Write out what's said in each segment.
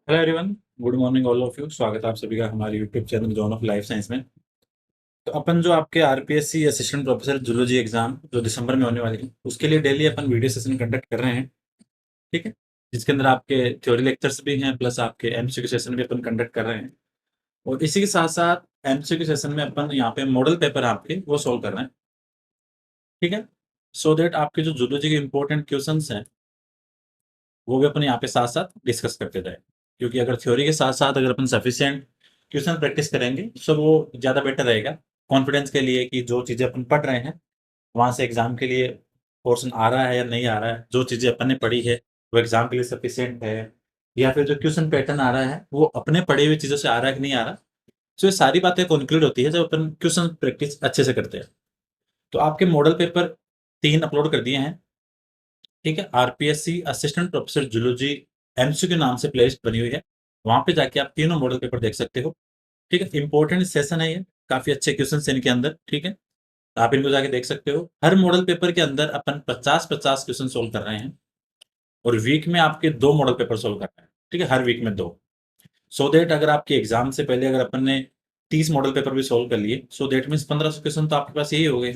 Hello everyone. Good morning all of you. स्वागत है आप सभी का हमारे YouTube channel John of Life science में। तो अपन जो आपके RPSC assistant professor zoology exam जो दिसंबर में होने वाली है उसके लिए डेली अपन वीडियो सेशन कंडक्ट कर रहे हैं। ठीक है। जिसके अंदर आपके थ्योरी लेक्चर्स भी हैं प्लस आपके एमसीक्यू सेशन भी अपन कंडक्ट कर रहे हैं। और इसी के साथ साथ एमसीक्यू सेशन में अपन यहाँ पे मॉडल पेपर आपके वो सोल्व कर रहे हैं। ठीक है। सो दैट आपके जो जूलॉजी के इंपॉर्टेंट क्वेश्चन हैं वो भी अपन यहाँ पे साथ साथ डिस्कस करते जाए। क्योंकि अगर थ्योरी के साथ साथ अगर अपन सफिशिएंट क्वेश्चन प्रैक्टिस करेंगे तो वो ज़्यादा बेटर रहेगा कॉन्फिडेंस के लिए कि जो चीज़ें अपन पढ़ रहे हैं वहाँ से एग्जाम के लिए पोर्शन आ रहा है या नहीं आ रहा है, जो चीज़ें अपन ने पढ़ी है वो एग्जाम के लिए सफिशिएंट है, या फिर जो क्वेश्चन पैटर्न आ रहा है वो अपने पढ़ी हुई चीज़ों से आ रहा है कि नहीं आ रहा। तो ये सारी बातें कंक्लूड होती है जब अपन क्वेश्चन प्रैक्टिस अच्छे से करते हैं। तो आपके मॉडल पेपर 3 अपलोड कर दिए हैं। ठीक है। RPSC assistant professor zoology MCQ नाम से प्लेलिस्ट बनी हुई है। वहां पे जाके आप तीनों मॉडल पेपर देख सकते हो। ठीक है। इंपॉर्टेंट सेशन है ये, काफी अच्छे क्वेश्चन है इनके अंदर। ठीक है। आप इनको जाके देख सकते हो। हर मॉडल पेपर के अंदर अपन 50-50 क्वेश्चन सोल्व कर रहे हैं और वीक में आपके 2 मॉडल पेपर सोल्व कर रहे हैं। ठीक है। हर वीक में 2। सो दैट अगर आपके एग्जाम से पहले अगर अपन ने 30 मॉडल पेपर भी सोल्व कर लिए सो दैट मीन्स 1500 क्वेश्चन तो आपके पास यही हो गए।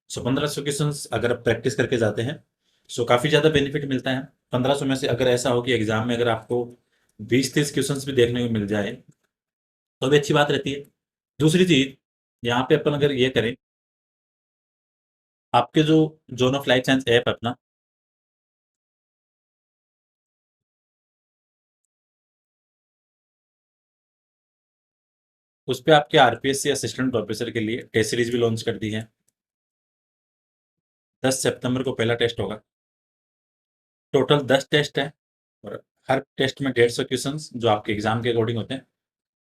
सो 1500 क्वेश्चन अगर आप प्रैक्टिस करके जाते हैं सो काफ़ी ज़्यादा बेनिफिट मिलता है। 1500 में से अगर ऐसा हो कि एग्जाम में अगर आपको 20-30 क्वेश्चंस भी देखने को मिल जाए तो भी अच्छी बात रहती है। दूसरी चीज यहाँ पे अपन अगर ये करें, आपके जो zone of Life Science app है अपना, उस पे आपके आरपीएससी असिस्टेंट प्रोफेसर के लिए टेस्ट सीरीज भी लॉन्च कर दी है। 10 सितंबर को पहला टेस्ट होगा। टोटल 10 टेस्ट है और हर टेस्ट में 150 क्वेश्चन जो आपके एग्जाम के अकॉर्डिंग होते हैं।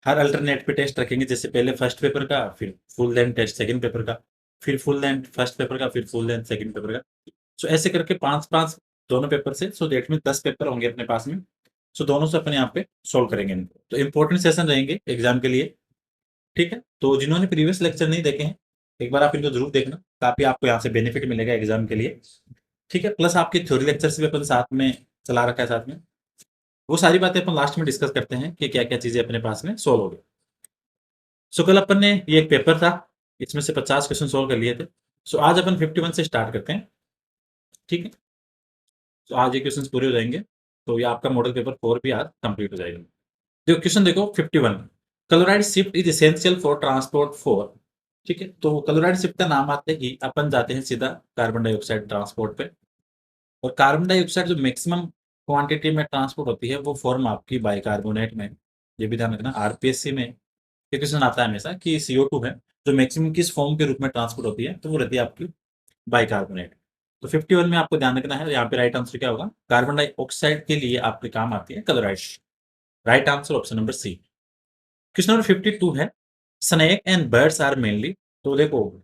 हर अल्टरनेट पे टेस्ट रखेंगे, जैसे पहले फर्स्ट पेपर का, फिर full length test second paper का, फिर फुल लेंथ फर्स्ट पेपर का, फिर फुल लेंथ सेकंड पेपर का। सो ऐसे करके 5-5 दोनों पेपर से, सो दैट मीन 10 पेपर होंगे अपने पास में। सो दोनों से अपन यहाँ पे सोल्व करेंगे इनको। तो इंपॉर्टेंट सेशन रहेंगे एग्जाम के लिए। ठीक है। तो जिन्होंने प्रीवियस लेक्चर नहीं देखे हैं एक बार आप इनको जरूर देखना, काफी आपको यहाँ से बेनिफिट मिलेगा एग्जाम के लिए। ठीक है। प्लस आपके थ्योरी लेक्चर्स भी अपन साथ में चला रखा है साथ में। वो सारी बातें अपन लास्ट में डिस्कस करते हैं कि क्या क्या चीजें अपने पास में सोल्व हो गई। सो कल अपन ने ये एक पेपर था, इसमें से 50 क्वेश्चन सोल्व कर लिए थे। सो आज अपन 51 से स्टार्ट करते हैं। ठीक है। तो आज ये क्वेश्चन पूरे हो जाएंगे तो ये आपका मॉडल पेपर 4 भी आज कंप्लीट हो जाएगा। देखो क्वेश्चन देखो 51। Chloride shift is essential for transport for. ठीक है। तो क्लोराइड शिफ्ट का नाम आते ही अपन जाते हैं सीधा कार्बन डाइऑक्साइड ट्रांसपोर्ट पे। और कार्बन डाइऑक्साइड जो मैक्सिमम क्वांटिटी में ट्रांसपोर्ट होती है वो फॉर्म आपकी बाइकार्बोनेट में। ये भी ध्यान रखना, आरपीएससी में ये क्वेश्चन आता है हमेशा कि CO2 है जो मैक्सिमम किस फॉर्म के रूप में ट्रांसपोर्ट होती है, तो वो रहती है आपकी बाइकार्बोनेट। तो 51 में आपको ध्यान रखना है, यहाँ पे राइट आंसर क्या होगा, कार्बन डाइऑक्साइड के लिए आपके काम आती है chloride. Right answer option number C. Question number 52 है, snake and birds are mainly. तो देखो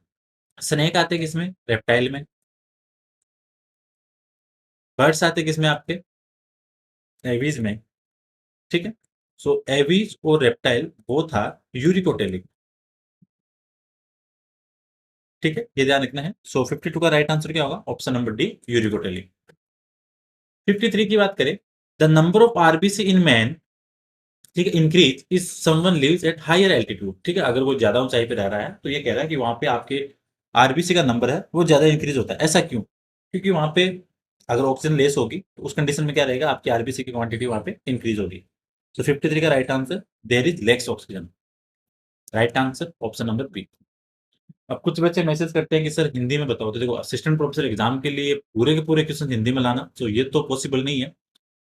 स्नेक आते हैं किसमें, रेप्टाइल में। बर्ड्स आते हैं किसमें आपके, एवीज में। ठीक है। सो एवीज और रेप्टाइल वो था यूरिकोटेलिक। ठीक है, ये ध्यान रखना है। सो 52 का राइट आंसर क्या होगा, ऑप्शन नंबर डी यूरिकोटेलिक। 53 की बात करें, the number of RBC in man, ठीक है, increase if someone lives at higher altitude. ठीक है, अगर वो ज्यादा ऊंचाई पे रह रहा है तो ये कह रहा है कि वहां पे आपके आरबीसी का नंबर है वो ज्यादा इंक्रीज होता है। ऐसा क्यों, क्योंकि वहां पे अगर ऑक्सीजन लेस होगी तो उस कंडीशन में क्या रहेगा, आपकी आरबीसी की क्वांटिटी वहां पे इंक्रीज होगी। तो 53 का right answer, there is less oxygen. Right answer option number B. अब कुछ बच्चे मैसेज करते हैं कि सर हिंदी में बताओ। तो देखो असिस्टेंट प्रोफेसर एग्जाम के लिए पूरे के पूरे क्वेश्चन हिंदी में लाना तो ये तो पॉसिबल नहीं है।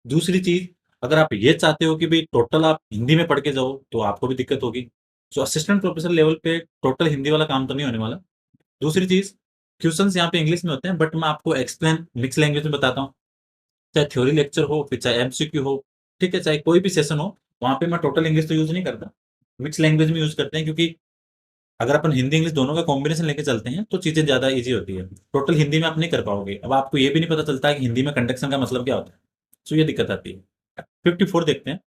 दूसरी चीज, अगर आप ये चाहते हो कि भाई टोटल आप हिंदी में पढ़ के जाओ तो आपको भी दिक्कत होगी। सो असिस्टेंट प्रोफेसर लेवल पे टोटल हिंदी वाला काम तो नहीं होने वाला। दूसरी चीज, क्वेश्चंस यहाँ पे इंग्लिश में होते हैं बट मैं आपको एक्सप्लेन मिक्स लैंग्वेज में बताता हूँ। चाहे थ्योरी लेक्चर हो फिर चाहे एमसीक्यू हो, ठीक है, चाहे कोई भी सेशन हो, वहां पे मैं टोटल इंग्लिश तो यूज नहीं करता, मिक्स लैंग्वेज में यूज करते हैं। क्योंकि अगर अपन हिंदी इंग्लिश दोनों का कॉम्बिनेशन लेके चलते हैं तो चीजें ज्यादा इजी होती है। टोटल हिंदी में आप नहीं कर पाओगे, अब आपको ये भी नहीं पता चलता है कि हिंदी में कंडक्शन का मतलब क्या होता है। सो ये दिक्कत आती है। 54 देखते हैं,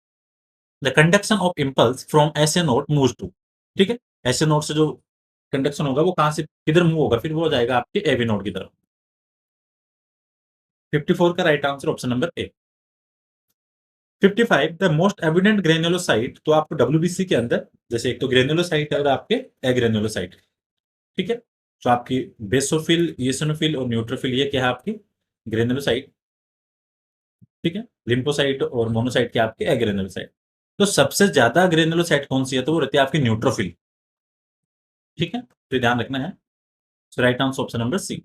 the conduction of impulse from S A node move to. ठीक है, एस ए नोट से जो कंडक्शन होगा वो कहाँ से किधर मूव होगा, फिर वो हो जाएगा आपके एवी नोट की तरफ। 54 का right answer option number A. 55 the most evident granulocyte, तो आपको डब्ल्यूबीसी के अंदर जैसे एक तो ग्रेन्युलोसाइट है और आपके एग्रेन्युलोसाइट, ठीक है। तो आपकी बेसोफिल, ईओसिनोफिल और न्यूट्रोफिल ये क्या है आपकी ग्रेन्युलोसाइट, ठीक है। लिम्फोसाइट और मोनोसाइट क्या आपके एग्रेन्युलोसाइट। तो सबसे ज्यादा ग्रेन्युलोसाइट कौन सी है, तो वो रहती है आपकी न्यूट्रोफिल, ठीक है। तो ध्यान रखना है। So right answer option number C.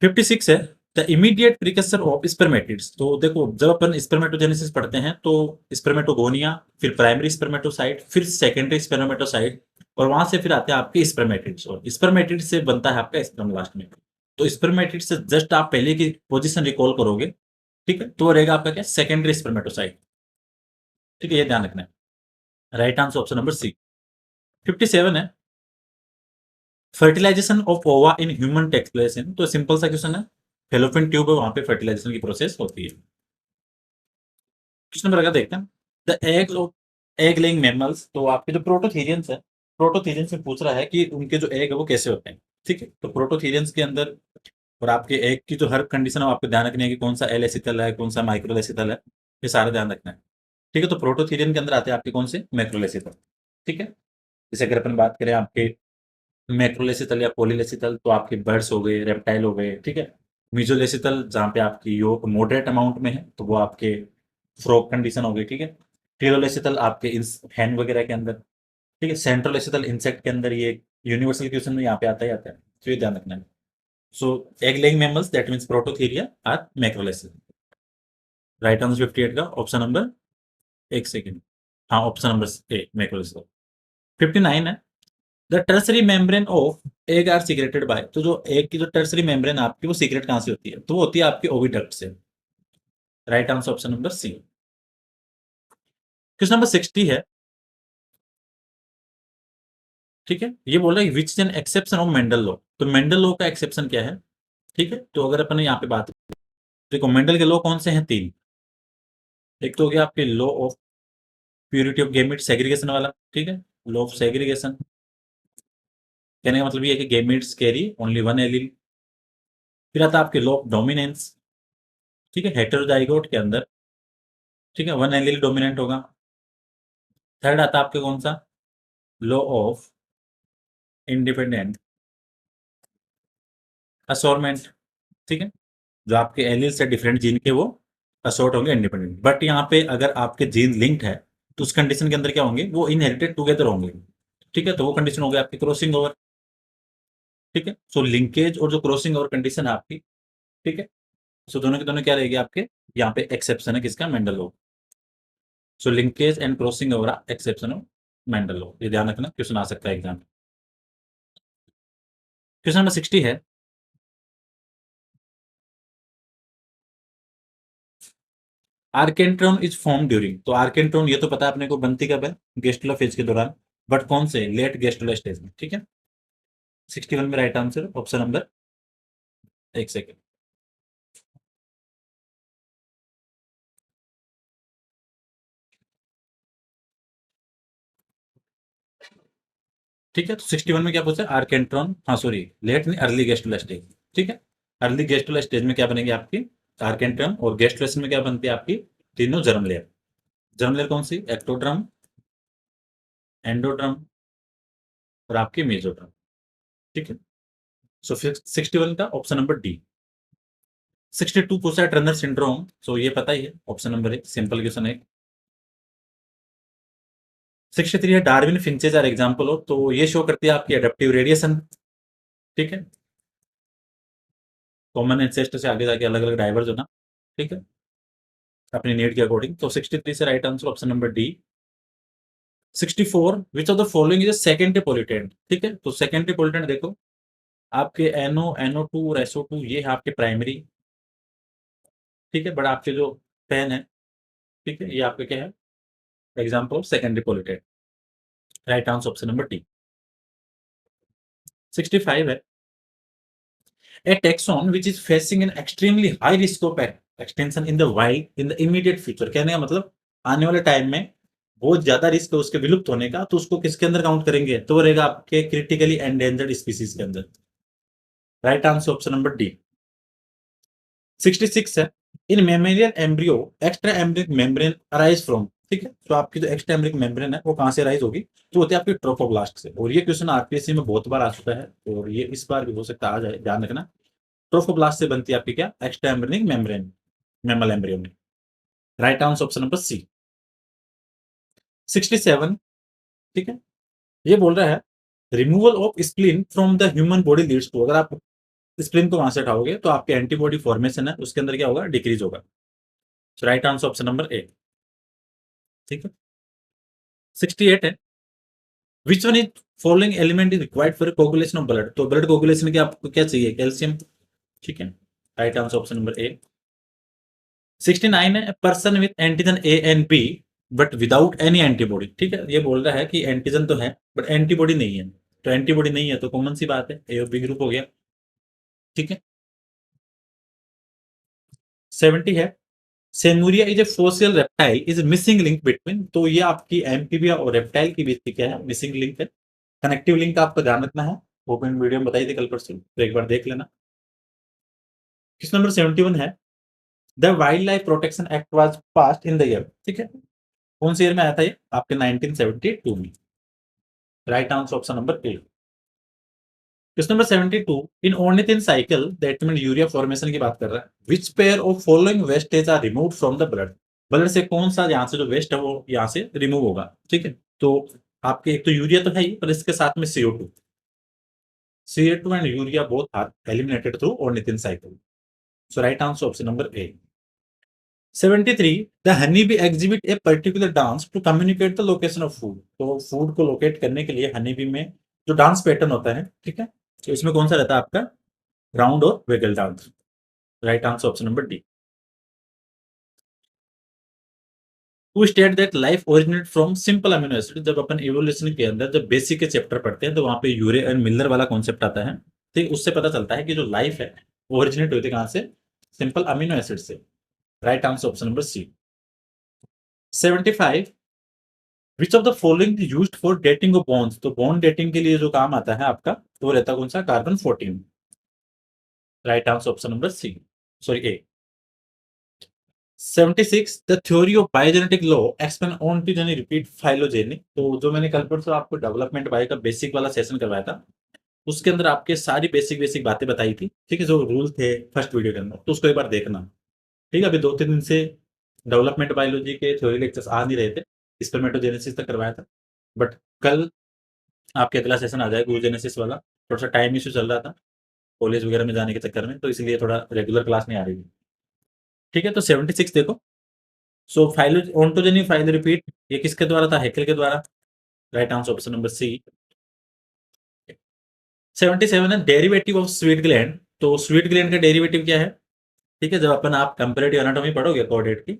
56 है the immediate precursor of spermatids. तो देखो जब अपन स्पर्मेटोजेनेसिस पढ़ते हैं तो स्पर्मेटोगोनिया, फिर प्राइमरी स्पर्मेटोसाइट, फिर सेकेंडरी स्पर्मेटोसाइट, और वहां से फिर आते हैं आपके स्पर्मेटिड्स, और स्पर्मेटिड से बनता है आपका स्पर्म लास्ट में। तो स्पर्मेटिड से जस्ट आप पहले की पोजीशन रिकॉल करोगे, ठीक है, तो रहेगा आपका क्या सेकेंडरी स्पर्मेटोसाइट, ठीक है, ये ध्यान रखना है। Right answer option number C. 57 है fertilisation of ova in human takes place in, तो सिंपल सा क्वेश्चन है, फेलोपियन ट्यूब है वहां पे फर्टिलाइजेशन की प्रोसेस होती है। क्वेश्चन नंबर अगर देखते हैं the eggs of egg laying mammals, तो आपके जो प्रोटोथीरियंस है, प्रोटोथीरियंस में पूछ रहा है कि उनके जो एग है वो कैसे होते हैं, ठीक है। तो प्रोटोथीरियंस के अंदर और आपके एग की जो हर कंडीशन है आपको ध्यान रखनी है कि कौन सा एल एसिथल है, कौन सा माइक्रोलेसिथल है, ये सारा ध्यान रखना है, ठीक है। तो प्रोटोथीरियन के अंदर आते हैं आपके कौन से मैक्रोलेसिथल, ठीक है। जैसे अगर अपन बात करें आपके मैक्रोलेसिथल या पॉलीलेसिथल, तो आपके बर्ड्स हो गए, रेप्टाइल हो गए, ठीक है। मीजोलेसिथल जहाँ पे आपकी योग मॉडरेट अमाउंट में है तो वो आपके फ्रॉग कंडीशन हो गई, ठीक है। क्लिरोलेसिथल आपके हैन वगैरह के अंदर, ठीक है। सेंट्रोलेसिथल इंसेक्ट के अंदर, ये यूनिवर्सल क्वेश्चन में यहाँ पे आता ही आता है, तो ये ध्यान रखना है। So egg laying mammals that means prototheria are macrolecithal. Right answer 58 का ऑप्शन नंबर, एक सेकेंड, हाँ ऑप्शन नंबर ए मैक्रोलेसिथल। 59 है the tertiary membrane of egg are secreted by, तो जो एग की जो टर्सरी मेम्ब्रेन आपकी वो सीक्रेट कहां से होती है, तो वो होती है आपकी ओविडक्ट से। Right answer option number C. Question number 60 है, ठीक है। ये बोल रहा है which is an exception of Mendel law, तो मेंडल लॉ का एक्सेप्शन क्या है, ठीक है। तो अगर अपन यहाँ पे बात, देखो मेंडल के लॉ कौन से हैं, तीन। एक तो हो गया आपके law of purity of gamete segregation वाला, ठीक है। लॉ ऑफ सेग्रीगेशन कहने का मतलब ये है कि gametes carry only one allele. फिर आता है आपके लॉ ऑफ डोमिनेंस, ठीक है, हेटेरोजाइगोट के अंदर, ठीक है, वन एलील डोमिनेंट होगा। थर्ड आता है आपके कौन सा, लॉ ऑफ इंडिपेंडेंट असोर्टमेंट, ठीक है। जो आपके एलील से डिफरेंट जीन के वो असोर्ट होंगे इंडिपेंडेंट, बट यहाँ पे अगर आपके जीन लिंक्ड है तो उस कंडीशन के अंदर क्या होंगे, वो इनहेरिटेड टुगेदर होंगे, ठीक है। तो वो कंडीशन हो गई आपकी क्रॉसिंग ओवर, ठीक है। सो लिंकेज और जो क्रॉसिंग ओवर कंडीशन है आपकी, ठीक है। सो दोनों के दोनों क्या रहेगी आपके, यहाँ पे एक्सेप्शन है किसका, Mendel law. So linkage and crossing over exception of Mendel law, ये ध्यान रखना, क्वेश्चन आ सकता है एग्जाम। क्वेश्चन नंबर 60 है आर्केंट्रॉन इज फॉर्म ड्यूरिंग, तो आर्केंट्रॉन ये तो पता है अपने को बनती कब है, गेस्टुला फेज के दौरान, बट कौन से, लेट गेस्टुला स्टेज में, ठीक है। 61 में राइट आंसर ऑप्शन नंबर, एक सेकेंड, ठीक है। तो 61 में क्या पूछा आर्केंट्रॉन, हाँ सॉरी लेट नहीं, अर्ली गेस्टुला स्टेज, ठीक है। अर्ली गेस्टुला स्टेज में क्या बनेगी आपकी आर्केंट्रॉन, और गेस्टुलेशन में क्या बनती है आपकी तीनों जर्म लेयर। जर्म लेयर कौन सी, एक्टोड्रम, एंडोड्रम और आपकी मेजोड्रम, ठीक है। सो 61 का ऑप्शन नंबर डी। 62 पूछा है टर्नर सिंड्रोम, सो ये पता ही है, ऑप्शन नंबर एक, सिंपल क्वेश्चन है। 63 है डार्विन फिंचेज आर एग्जाम्पल हो, तो ये शो करती है आपकी एडेप्टिव रेडिएशन, ठीक है। कॉमन एंसेस्टर से आगे जाके अलग अलग डाइवर्स होना, ठीक है, अपनी नीड के अकॉर्डिंग। तो 63 से right answer option number D. 64 which of the following is secondary pollutant, ठीक है। तो सेकेंडरी पोल्यूटेंट देखो आपके NO2 और SO2 ये है आपके प्राइमरी, ठीक है, बट आपके जो पेन है, ठीक है, ये आपके क्या है example of secondary pollutant. Right answer option number D. 65 है a taxon which is facing an extremely high risk of extinction in the wild in the immediate future, कहने का मतलब आने वाले टाइम में बहुत ज्यादा रिस्क है उसके विलुप्त होने का, तो उसको किसके अंदर काउंट करेंगे, तो वो रहेगा आपके क्रिटिकली एंडेंजर्ड स्पीसीज के अंदर। Right answer option number D. 66 है in mammalian embryo extra embryonic membrane arise from, ठीक है। तो आपकी जो एक्स्ट्रा एम्ब्रिक मेम्ब्रेन है वो कहाँ से अराइज होगी, तो होती है आपकी ट्रोफोब्लास्ट से। और ये क्वेश्चन आरपीएससी में बहुत बार आ चुका है और ये इस बार भी हो सकता है आ जाए, ध्यान रखना। ट्रोफोब्लास्ट से बनती है आपकी क्या, extra embryonic membrane mammal embryo में। Right answer option number C. 67, ठीक है, ये बोल रहा है removal of spleen from the human body leads to, अगर आप स्प्लीन को वहां से हटाओगे तो आपके एंटीबॉडी फॉर्मेशन है उसके अंदर क्या होगा, डिक्रीज होगा। Right answer option number A, ठीक है। 68 है, which one is following element is required for coagulation of blood, तो ब्लड कोगुलेशन के आपको क्या चाहिए, कैल्शियम, ठीक है। Right answer option number A. 69 है, person with antigen A and B but without any antibody, ठीक है। ये बोल रहा है कि एंटीजन तो है बट एंटीबॉडी नहीं है, तो एंटीबॉडी नहीं है तो कॉमन सी बात है, ए और बी ग्रुप हो गया, ठीक है। 70 है, Seymouria is a fossil reptile is missing link between, तो ये आपकी एम्फीबिया और रेप्टाइल के बीच की क्या है, मिसिंग लिंक है। कनेक्टिव लिंक का आपको ध्यान रखना है, वो मैंने वीडियो में बताई थी कल परसों, तो एक बार देख लेना। क्वेश्चन नंबर 71 है, the wild life protection act was passed in the year, ठीक है। कौन से ईयर में आया था ये, आपके 1972 में। Right answer option number A. Question number 72, in ornithine cycle that mean urea formation की बात कर रहा है, which pair of following wastage are removed from the blood, blood से कौन सा यहाँ से जो वेस्ट है वो यहाँ से रिमूव होगा, ठीक है। तो आपके एक तो यूरिया तो है ही, पर इसके साथ में CO2, CO2 and urea both are eliminated through ornithine cycle. So right answer option number A. 73, the honey bee exhibit a particular dance to communicate the location of food, तो फूड को locate करने के लिए honey bee में जो dance pattern होता है, ठीक है, तो इसमें कौन सा रहता है आपका, राउंड और waggle dance. Right answer option number D. To state that life originate from simple amino acid, जब अपन इवोल्यूशन के अंदर जब बेसिक के चैप्टर पढ़ते हैं तो वहां पे यूरे एंड मिलर वाला कॉन्सेप्ट आता है, ठीक, उससे पता चलता है कि जो लाइफ है वो ओरिजिनेट होती है कहां से, सिंपल अमीनो एसिड से। Right answer option number C. 75, which of the following used for dating of bonds, तो बॉन्ड डेटिंग के लिए जो काम आता है आपका, तो वो रहता है कौन सा, carbon 14। Right answer option number C, sorry A. 76, the theory of biogenetic law expand ontogeny repeat phylogeny, तो जो मैंने कल परसों आपको डेवलपमेंट बायो का बेसिक वाला सेशन करवाया था, उसके अंदर आपके सारी बेसिक बेसिक बातें बताई थी, ठीक है, जो रूल थे फर्स्ट वीडियो के अंदर, तो उसको एक बार देखना, ठीक है। अभी 2-3 दिन से डेवलपमेंट बायोलॉजी के थ्योरी लेक्चर्स आ नहीं रहे थे, स्पर्मेटोजेनेसिस तक करवाया था, बट कल आपके अगला सेशन आ जाएगा ग्लूजेनेसिस वाला, थोड़ा सा टाइम इशू चल रहा था कॉलेज वगैरह में जाने के चक्कर में, तो इसलिए थोड़ा रेगुलर क्लास नहीं आ रही थी, ठीक है। तो 76 देखो, सो फाइलो ओंटोजेनी फाइल रिपीट ये किसके द्वारा था, हैकेल के द्वारा। Right answer option number C. 77 है, डेरिवेटिव ऑफ स्वीट ग्लैंड, तो स्वीट ग्लैंड का डेरिवेटिव क्या है, ठीक है, जब अपन आप कंपैरेटिव एनाटॉमी पढ़ोगे कोऑर्डिनेट की,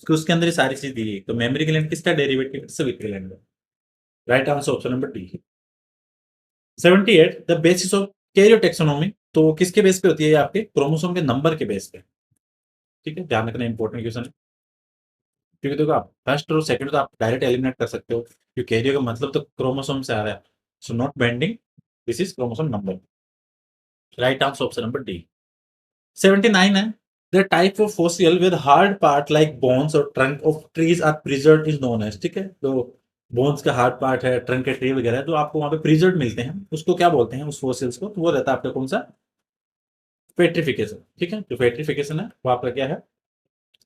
तो उसके अंदर ये सारी चीज दी है, तो मेमोरी ग्लैंड किसका डेरिवेटिव, स्वीट ग्लैंड का। Right answer option number D. 78, the basis of karyotaxonomy, तो किसके बेस पे होती है ये, आपके क्रोमोसोम के नंबर के बेस पे, ठीक है, ध्यान रखना इंपॉर्टेंट क्वेश्चन है, क्योंकि देखो आप फर्स्ट और सेकंड तो आप डायरेक्ट एलिमिनेट कर सकते हो, क्योंकि कैरियर का मतलब तो क्रोमोसोम से आ रहा है, so not banding, this is chromosome number. Right answer option number D. 79 है, the type of fossil with hard part like bones और trunk of trees are preserved is known as, ठीक है, तो बोन्स का हार्ड पार्ट है, trunk के tree वगैरह है, तो आपको वहां पे प्रिजर्व्ड मिलते हैं, उसको क्या बोलते हैं उस फॉसिल्स को, तो वो रहता है आपका कौन सा, पेट्रिफिकेशन, ठीक है। जो पेट्रिफिकेशन है वो आपका क्या है,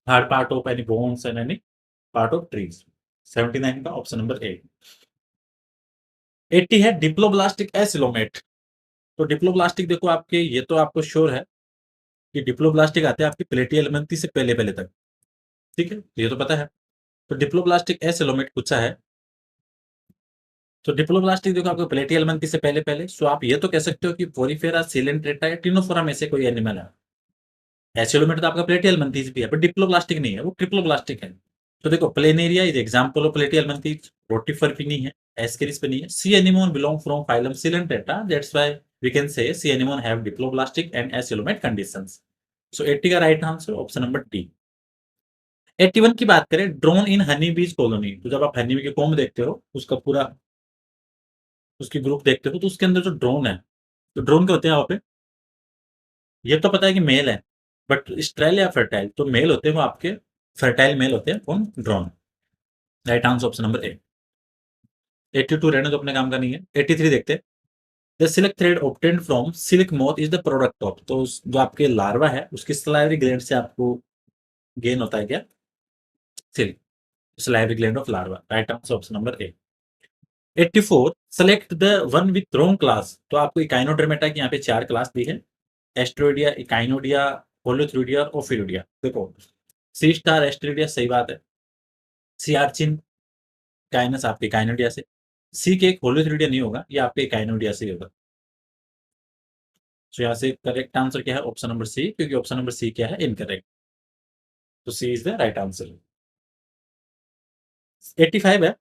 hard part of any bones and any part of trees. 79 का ऑप्शन नंबर ए। 80 है, डिप्लोब्लास्टिक एसिलोमेट, तो डिप्लोब्लास्टिक देखो आपके, ये तो आपको श्योर है कि डिप्लोब्लास्टिक आते हैं आपकी प्लेटी एलिमेंथी से पहले पहले तक, ठीक है, ये तो पता है। तो डिप्लोब्लास्टिक एसिलोमेट पूछा है, तो डिप्लोब्लास्टिक देखो आपको प्लेटी एलिमेंथी से पहले पहले, सो आप ये तो कह सकते हो कि पोरीफेरा, सिलेंट्रेटा या टिनोफोरा में से कोई एनिमल है। एसिलोमेट तो आपका प्लेटी एलिमेंथीज भी है, बट डिप्लोब्लास्टिक नहीं है, वो ट्रिप्लोब्लास्टिक है। तो देखो प्लेनेरिया इज एग्जांपल ऑफ प्लेटी एलिमेंथीज, रोटिफर भी नहीं है, एस्केरिस भी नहीं है, sea anemone belong from phylum Coelenterata, that's why we can say sea anemone have diploblastic and acoelomate conditions. So 80 का right answer option number D. 81 की बात करें, ड्रोन इन हनी बीज कॉलोनी, तो जब आप हनी बी के कॉम्ब देखते हो, उसका पूरा उसकी ग्रुप देखते हो, तो उसके अंदर जो ड्रोन है, तो ड्रोन क्या होते हैं वहाँ पे, ये तो पता है कि मेल है, बट स्टेराइल या फर्टाइल, तो मेल होते हैं वो आपके फर्टाइल मेल होते हैं, कौन? Drone. Right answer option number ए। 82 रहने तो अपने काम का नहीं है। 83 देखते हैं। The silk thread obtained from silk moth is the product of, तो जो आपके लार्वा है उसकी सलाइवरी ग्लैंड से आपको गेन होता है क्या? Silk. Salivary gland of larva. Right answer option number A. 84 select the one with wrong class, तो आपको इकाइनोडर्मेटा की यहाँ पे 4 क्लास दी है। एस्ट्रोइडिया, इकाइनोडिया, होलोथ्रिडिया और ओफिडिया। देखो, सी स्टार एस्ट्रोइडिया सही बात है। सी आर्चिन काइनस आपके काइनोडिया से। सी के एक होलोथ्रिडिया नहीं होगा, ये आपके काइनोडिया से ही होगा। तो यहाँ से करेक्ट आंसर क्या है? ऑप्शन नंबर सी, क्योंकि ऑप्शन नंबर सी क्या है? इनकरेक्ट। तो सी इज द राइट आंसर। 85 है।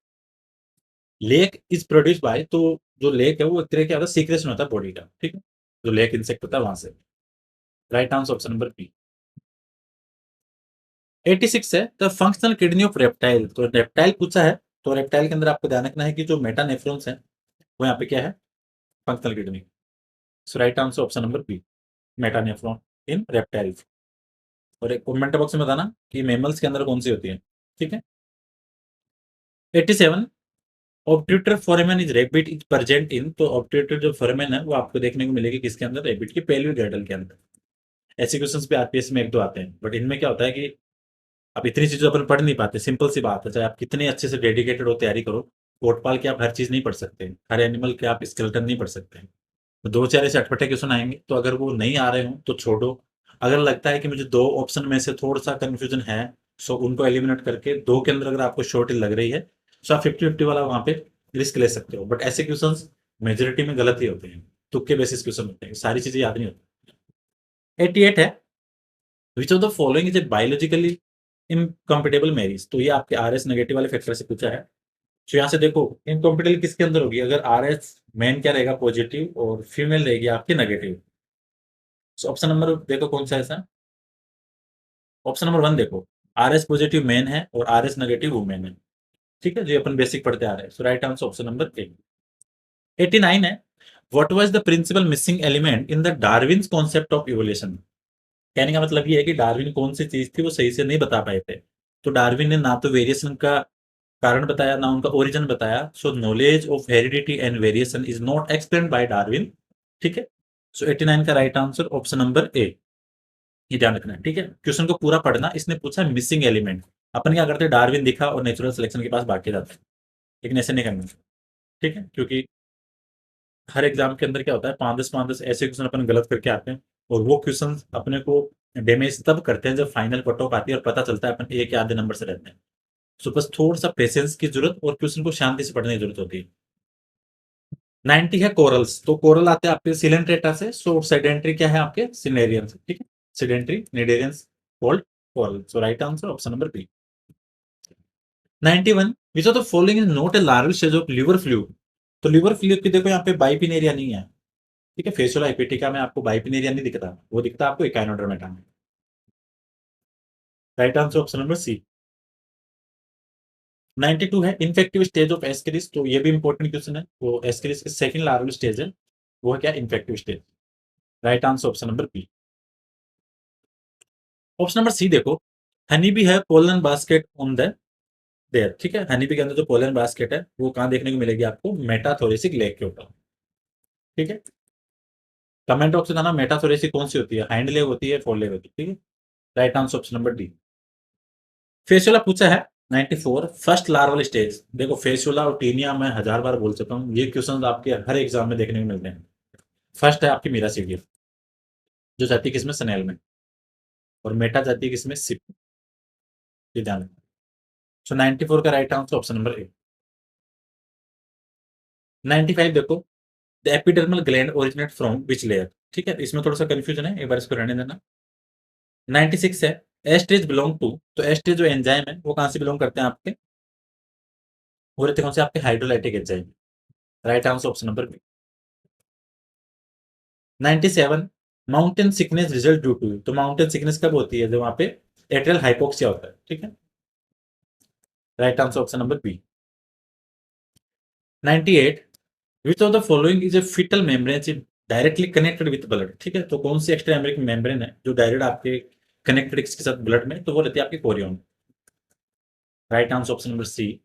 लेक इज प्रोड्यूस बाय, तो जो लेक है वो एक तरह क्या होता है? सीक्रेशन होता है बॉडी का, ठीक है? जो लेक इंसेक्ट होता है वहां से। Right answer option number B. 86 है the functional kidney of reptile, तो रेप्टाइल पूछा है। तो रेप्टाइल के अंदर आपको ध्यान रखना है कि जो मेटानेफ्रॉन्स है वो यहाँ पे क्या है? Functional kidney. So right answer option number B, metanephros in reptile. और एक कमेंट बॉक्स में बताना कि मेमल्स के अंदर कौन सी होती है, ठीक है? 87 obturator foramen is rabbit is present in, तो ऑब्ट्यूटर जो फोरेमन है वो आपको देखने को मिलेगी किसके अंदर? रैबिट की पेल्विक गर्डल के अंदर। ऐसे क्वेश्चंस भी आरपीएस में एक दो आते हैं, बट इनमें क्या होता है कि अब इतनी चीजें अपन पढ़ नहीं पाते। सिंपल सी बात है, चाहे आप कितने अच्छे से डेडिकेटेड हो तैयारी करो, कोटपाल के आप हर चीज नहीं पढ़ सकते, हर एनिमल के आप स्केलेटन नहीं पढ़ सकते। तो दो चार ऐसे अटपटे क्वेश्चन आएंगे, तो अगर वो नहीं आ रहे हो तो छोड़ो। अगर लगता है कि मुझे दो ऑप्शन में से थोड़ा सा कंफ्यूजन है, सो उनको एलिमिनेट करके दो के अंदर अगर आपको शॉर्टेज लग रही है, तो आप 50-50 वाला वहां पे रिस्क ले सकते हो। बट ऐसे क्वेश्चन मेजोरिटी में गलत ही होते हैं, तुक्के बेसिस क्वेश्चन होते हैं, सारी चीजें याद नहीं होती। 88 है विच of the following is A biologically incompatible marriage, तो ये आपके आर एस नेगेटिव वाले फैक्टर से पूछा है। तो यहाँ से देखो, इनकम्पेटेबल किसके अंदर होगी? अगर आर एस मैन क्या रहेगा? पॉजिटिव, और फीमेल रहेगी आपकी नेगेटिव। सो ऑप्शन नंबर देखो कौन सा है ऐसा? ऑप्शन नंबर वन देखो, आर एस पॉजिटिव मैन है और आर एस नेगेटिव वुमेन है, ठीक है? जो अपन बेसिक पढ़ते आ रहे हैं। So right answer option number A. 89 है what was the principal missing element in the Darwin's concept of evolution, कहने का मतलब ये है कि डार्विन कौन सी चीज थी वो सही से नहीं बता पाए थे। तो डार्विन ने ना तो वेरिएशन का कारण बताया, ना उनका ओरिजिन बताया। सो knowledge of heredity and variation is not explained bye Darwin, ठीक है? सो 89 का राइट आंसर ऑप्शन नंबर ए। ये ध्यान रखना है, ठीक है? क्वेश्चन को पूरा पढ़ना। इसने पूछा मिसिंग एलिमेंट, अपन क्या करते हैं? डार्विन दिखा और नेचुरल सिलेक्शन के पास भाग के जाते हैं, लेकिन ऐसे नहीं करना, ठीक है? क्योंकि हर एग्जाम के अंदर क्या होता है, 5-10 ऐसे क्वेश्चन अपन गलत करके आते हैं, और वो क्वेश्चन अपने को डैमेज तब करते हैं जब फाइनल कट ऑफ आती है और पता चलता है अपन एक या आधे नंबर से रहते हैं। सो बस थोड़ा सा पेशेंस की जरूरत और क्वेश्चन को शांति से पढ़ने की जरूरत होती है। 90 है कोरल्स, तो कोरल आते हैं आपके सिलेंट्रेटा से। सो सेडेंट्री क्या है आपके? सिनेरियन से, ठीक है? Sedentary cnidarians called coral. So right answer option number B. 91 which of the following is not a larval stage of liver fluke, तो लिवर फ्लू की देखो यहाँ पे बाइपिनेरिया नहीं है, ठीक है? फेसियोला एपिटिका में आपको बाइपिनेरिया नहीं दिखता, वो दिखता आपको इकाइनोडर्मेटा में। Right answer option number C. 92 है इन्फेक्टिव स्टेज ऑफ एस्केरिस, तो ये भी इंपॉर्टेंट क्वेश्चन है। वो एस्केरिस के सेकंड लार्वल स्टेज है, वो है क्या? Infective stage. Right answer option number B. Option number C देखो, हनी भी है pollen basket on the there, ठीक है? हनी बी के अंदर जो पोलन बास्केट है वो कहाँ देखने को मिलेगी आपको? मेटाथोरेसिक लेग के ऊपर, ठीक है? कमेंट बॉक्स में बताना मेटाथोरेसिक कौन सी होती है, हाइंड लेग होती है, फोर लेग होती है, ठीक है? Right answer option number D. Fasciola पूछा है 94 फर्स्ट लार्वल स्टेज, देखो फेसियोला और टीनिया मैं हजार बार बोल चुका हूँ, ये क्वेश्चन आपके हर एग्जाम में देखने को मिलते हैं। फर्स्ट है आपकी मीरासीडियम, जो जाती है किसमें? स्नेल में। और मेटा जाती है किसमें? सिप। ये ध्यान रखना। सो 94 का राइट आंसर ऑप्शन नंबर ए। 95 देखो, the epidermal gland originate from which layer, ठीक है? इसमें थोड़ा सा कंफ्यूजन है, एक बार इसको रहने देना। 96 है एस्ट्रेज बिलोंग टू, तो एस्ट्रेज जो एंजाइम है वो कहां से बिलोंग करते हैं आपके? वो रहते हैं कौन से? आपके hydrolytic enzyme. Right answer option number B. 97 mountain sickness result due to, तो माउंटेन सिकनेस कब होती है? जब वहां पे एट्रियल हाइपोक्सिया होता है, ठीक है? Right answer option number B. 98 which of the following is a foetal membrane is directly connected with blood, ठीक है? तो कौन सी एक्स्ट्रा एम्ब्रिक मेम्ब्रेन है जो डायरेक्ट आपके कनेक्टेड किसके साथ ब्लड में, तो वो रहती है आपकी chorion. Right answer option number C.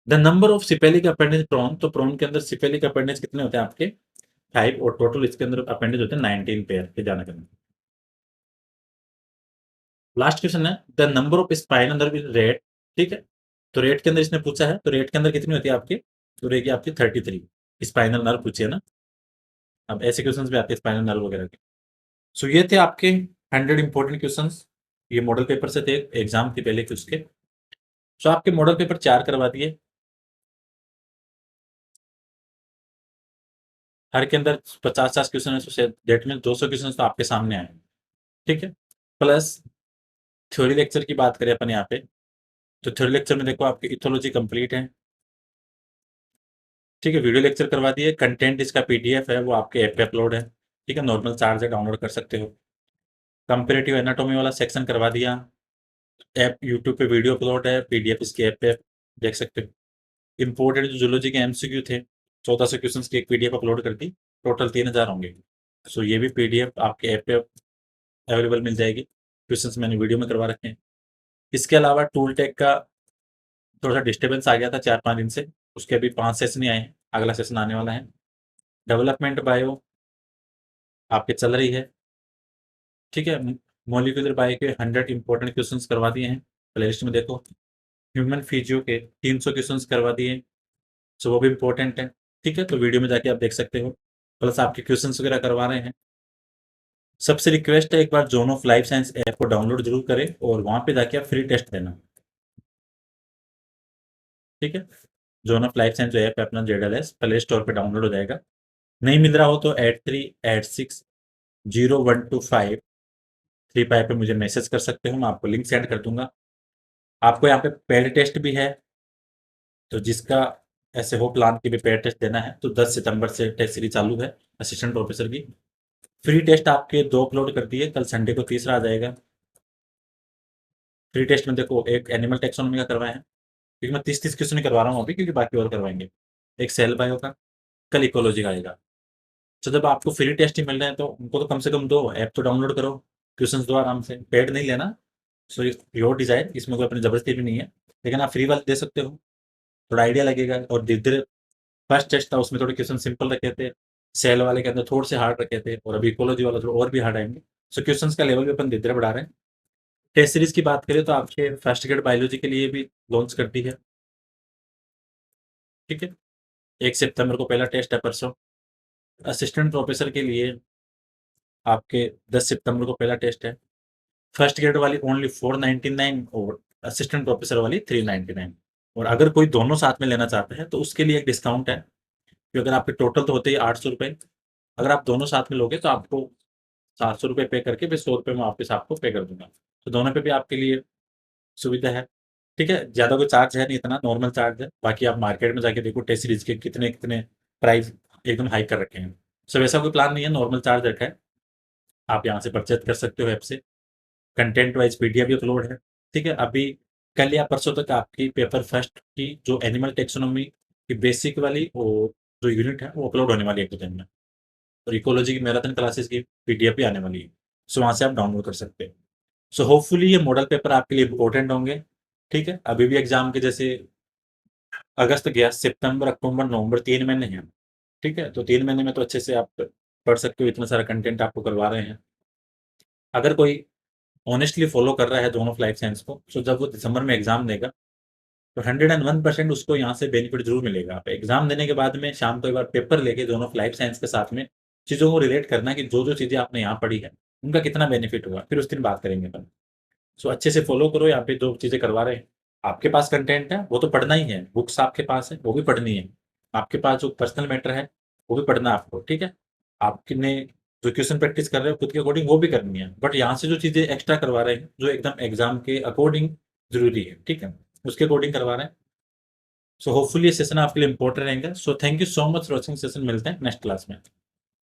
The number of cephalic appendage prawn, तो प्रॉन के अंदर सिपेलिक अपेंडेज कितने होते हैं आपके 5, और टोटल इसके अंदर अपेंडेज होते हैं 19 पेयर के जाना करना। लास्ट क्वेश्चन है the number of spinal nerve in rate, ठीक है। तो रेट के अंदर इसने पूछा है, तो रेट के अंदर कितनी होती है आपकी, तो रहेगी आपकी 33 स्पाइनल नर्व पूछी है ना। अब ऐसे क्वेश्चंस भी आते हैं स्पाइनल नर्व वगैरह के। सो ये थे आपके 100 इंपॉर्टेंट क्वेश्चंस, ये मॉडल पेपर से थे एग्जाम के पहले कुछ के। सो आपके मॉडल पेपर 4 करवा दिए, हर के अंदर 50-50 क्वेश्चन है, सो डेट में 200 क्वेश्चन तो आपके सामने आए, ठीक है। प्लस थ्योरी लेक्चर की बात करें अपन यहाँ पे, तो थ्योरी लेक्चर में देखो आपकी इथोलॉजी कंप्लीट है, ठीक है। वीडियो लेक्चर करवा दिए, कंटेंट इसका पीडीएफ है वो आपके ऐप पे अपलोड है, ठीक है। नॉर्मल चार्ज है, डाउनलोड कर सकते हो। कंपेरेटिव एनाटॉमी वाला सेक्शन करवा दिया, ऐप यूट्यूब पे वीडियो अपलोड है, पीडीएफ इसके ऐप पे देख सकते हो। इंपोर्टेड जो जूलॉजी के एमसीक्यू थे 1400 क्वेश्चन की एक पीडीएफ अपलोड कर दी, टोटल 3000 होंगे। सो ये भी पीडीएफ आपके ऐप पे अवेलेबल मिल जाएगी, क्वेश्चंस मैंने वीडियो में करवा रखे हैं। इसके अलावा टूल टेक का थोड़ा सा डिस्टर्बेंस आ गया था 4-5 दिन से, उसके अभी 5 सेशन ही आए हैं, अगला सेशन आने वाला है। डेवलपमेंट बायो आपके चल रही है, ठीक है। मॉलिक्यूलर बायो के 100 इंपॉर्टेंट क्वेश्चंस करवा दिए हैं, प्लेलिस्ट में देखो। ह्यूमन फिजियो के 300 क्वेश्चंस करवा दिए, सो वो भी इंपॉर्टेंट है, ठीक है। तो वीडियो में जाके आप देख सकते हो, प्लस आपके क्वेश्चंस वगैरह करवा रहे हैं। सबसे रिक्वेस्ट है एक बार Zone of Life Science app को डाउनलोड जरूर करें और वहां पे जाके आप फ्री टेस्ट देना, ठीक है। जोन ऑफ लाइफ साइंस जो ऐप है अपना जेडएलएस प्ले स्टोर पे डाउनलोड हो जाएगा। नहीं मिल रहा हो तो 83860125 पे मुझे मैसेज कर सकते हो, मैं आपको लिंक सेंड कर दूंगा। आपको यहाँ पे पेड टेस्ट भी है, तो जिसका ऐसे हो प्लान की भी पेड टेस्ट देना है तो 10 सितंबर से टेस्ट सीरीज चालू है असिस्टेंट प्रोफेसर की। फ्री टेस्ट आपके 2 अपलोड कर दिए, कल संडे को तीसरा आ जाएगा। फ्री टेस्ट में देखो एक एनिमल टेक्सोनॉमी का करवाए हैं, क्योंकि मैं 30-30 क्वेश्चन ही करवा रहा हूँ अभी, क्योंकि बाकी और करवाएंगे। एक सेल बायो का, कल इकोलॉजी का आएगा। तो जब आपको फ्री टेस्ट ही मिल रहे हैं तो उनको तो कम से कम दो, ऐप तो डाउनलोड करो, क्वेश्चंस दो आराम से, पेड नहीं लेना। सो योर डिजायर, इसमें कोई अपनी जबरदस्ती भी नहीं है, लेकिन आप फ्री वाले दे सकते हो, थोड़ा आइडिया लगेगा। और धीरे धीरे फर्स्ट टेस्ट था उसमें थोड़े क्वेश्चन सिंपल रखे थे, सेल वाले के अंदर थोड़े से हार्ड रखे थे, और अभी इकोलॉजी वाला थोड़ा और भी हार्ड आएंगे। सो क्वेश्चंस का लेवल भी अपन धीरे धीरे बढ़ा रहे हैं। टेस्ट सीरीज की बात करें तो आपके फर्स्ट ग्रेड बायोलॉजी के लिए भी लॉन्च कर दी है, ठीक है। 1 सितंबर को पहला टेस्ट है परसों। असिस्टेंट प्रोफेसर के लिए आपके 10 सितंबर को पहला टेस्ट है। फर्स्ट ग्रेड वाली ओनली 499 और असिस्टेंट प्रोफेसर वाली 399। और अगर कोई दोनों साथ में लेना चाहते हैं तो उसके लिए एक डिस्काउंट है, कि अगर आपके टोटल तो होते ही 800 रुपये, अगर आप दोनों साथ में लोगे तो आपको 700 रुपये पे करके फिर 100 रुपये में वापस आपको पे कर दूंगा। तो दोनों पे भी आपके लिए सुविधा है, ठीक है। ज़्यादा कोई चार्ज है नहीं, इतना नॉर्मल चार्ज है। बाकी आप मार्केट में जाके देखो टेस्ट सीरीज के कितने कितने प्राइस एकदम हाई कर रखे हैं। सो वैसा कोई प्लान नहीं है, नॉर्मल चार्ज रखा है। आप यहाँ से परचेज कर सकते हो ऐप से, कंटेंट वाइज पीडीएफ भी अपलोड है, ठीक है। अभी कल या परसों तक आपकी पेपर फर्स्ट की जो एनिमल टेक्सोनॉमी की बेसिक वाली और जो यूनिट है वो अपलोड होने वाली है 1-2 दिन में। और इकोलॉजी की मैराथन क्लासेस की पीडीएफ भी आने वाली है, सो वहाँ से आप डाउनलोड कर सकते हैं। सो होपफुली ये मॉडल पेपर आपके लिए इंपॉर्टेंट होंगे, ठीक है। अभी भी एग्जाम के जैसे अगस्त गया, सितंबर अक्टूबर नवंबर 3 महीने हैं, ठीक है। तो 3 महीने में तो अच्छे से आप पढ़ सकते हो, इतना सारा कंटेंट आपको करवा रहे हैं। अगर कोई ऑनेस्टली फॉलो कर रहा है दोनों ऑफ लाइफ साइंस को, तो जब वो दिसंबर में एग्जाम देगा तो 101% उसको यहाँ से बेनिफिट जरूर मिलेगा। आप एग्जाम देने के बाद में शाम को एक बार पेपर लेके दोनों ऑफ लाइफ साइंस के साथ में चीज़ों को रिलेट करना कि जो जो चीज़ें आपने यहाँ पढ़ी है उनका कितना बेनिफिट हुआ, फिर उस दिन बात करेंगे अपन। सो अच्छे से फॉलो करो, यहाँ पे जो चीज़ें करवा रहे हैं। आपके पास कंटेंट है वो तो पढ़ना ही है, बुक्स आपके पास है वो भी पढ़नी है। आपके पास जो पर्सनल मैटर है वो भी पढ़ना है आपको, ठीक है। आपने जो क्वेश्चन प्रैक्टिस कर रहे हो खुद के अकॉर्डिंग वो भी करनी है, बट यहाँ से जो चीज़ें एक्स्ट्रा करवा रहे हैं जो एकदम एग्जाम के अकॉर्डिंग जरूरी है, ठीक है, उसके अकॉर्डिंग करवा रहे हैं। सो होपफुली ये सेशन आपके लिए इंपॉर्टेंट रहेगा। So thank you so much for watching session, मिलते हैं नेक्स्ट क्लास में।